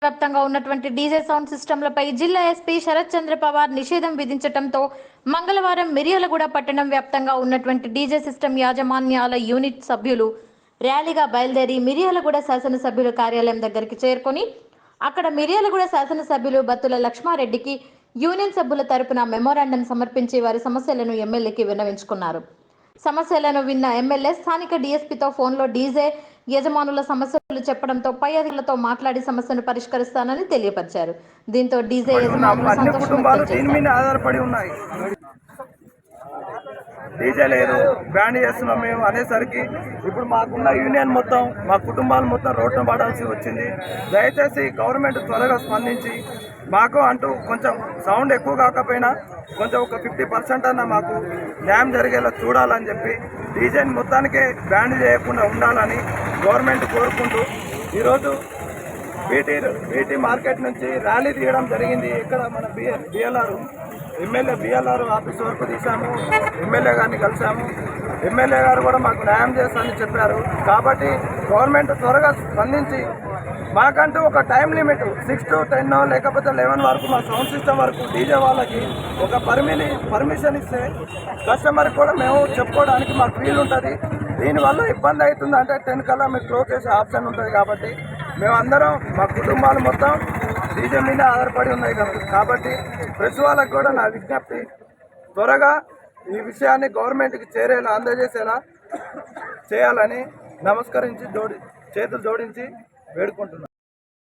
వ్యాప్తంగా ఉన్నటువంటి DJ sound సిస్టంలపై జిల్లా ఎస్పీ శరత్ చంద్ర పవార్ నిషేధం విధించడంతో మంగళవారం మిర్యాలగూడ పట్టణం వ్యాప్తంగా ఉన్నటువంటి డీజే సిస్టమ్ యాజమాన్యాల యూనిట్ సభ్యులు ర్యాలీగా బయలుదేరి మిర్యాలగూడ శాసనసభ్యుల కార్యాలయం దగ్గరికి చేరుకొని అక్కడ మిర్యాలగూడ శాసనసభ్యులు బత్తుల లక్ష్మారెడ్డికి యూనియన్ సభ్యుల తరపున మెమోరాండం సమర్పించి వారి సమస్యలను ఎమ్మెల్యేకి విన్నవించుకున్నారు. సమస్యలను విన్న ఎమ్మెల్యే స్థానిక డీఎస్పీతో ఫోన్లో డీజే యజమానుల సమస్యలు చెప్పడంతో పై అధికారులతో మాట్లాడి సమస్యను పరిష్కరిస్తానని తెలియపరిచారు. దీంతో డీజే యజమానులు సంతోషం వ్యక్తం చేశారు. డీజే లేదు, బ్యాండ్ చేస్తున్నాం మేము అనేసరికి ఇప్పుడు మాకున్న యూనియన్ మొత్తం మా కుటుంబాలు మొత్తం రోడ్డున పడాల్సి వచ్చింది. దయచేసి గవర్నమెంట్ త్వరగా స్పందించి మాకు అంటూ కొంచెం సౌండ్ ఎక్కువ కాకపోయినా కొంచెం ఒక 50% అన్న మాకు న్యాయం జరిగేలా చూడాలని చెప్పి డీజేని మొత్తానికే బ్యాండ్ చేయకుండా ఉండాలని గవర్నమెంట్ కోరుకుంటూ ఈరోజు బీటీ మార్కెట్ నుంచి ర్యాలీ తీయడం జరిగింది. ఇక్కడ మన ఎమ్మెల్యే బిఎల్ఆర్ ఆఫీస్ వరకు తీసాము. ఎమ్మెల్యే గారిని కలిసాము. ఎమ్మెల్యే గారు కూడా మాకు న్యాయం చేస్తారని చెప్పారు. కాబట్టి గవర్నమెంట్ త్వరగా స్పందించి మాకంటూ ఒక టైం లిమిట్ 6 to 10 లేకపోతే 11 వరకు మా సౌండ్ సిస్టమ్ వరకు డీజే వాళ్ళకి ఒక పర్మిషన్ ఇస్తే కస్టమర్కి కూడా మేము చెప్పుకోవడానికి మాకు వీలు ఉంటుంది. దీనివల్ల ఇబ్బంది అవుతుంది అంటే 10 కల్లా మీకు క్లోజ్ చేసే ఆప్షన్ ఉంటుంది. కాబట్టి మేమందరం మా కుటుంబాలు మొత్తం డీజే మీద ఆధారపడి ఉన్నాయి కాబట్టి ప్రెస్ వాళ్ళకి కూడా నా విజ్ఞప్తి, త్వరగా ఈ విషయాన్ని గవర్నమెంట్కి చేరేలా అందజేసేలా చేయాలని నమస్కరించి చేతులు జోడించి వేడుకుంటున్నాను.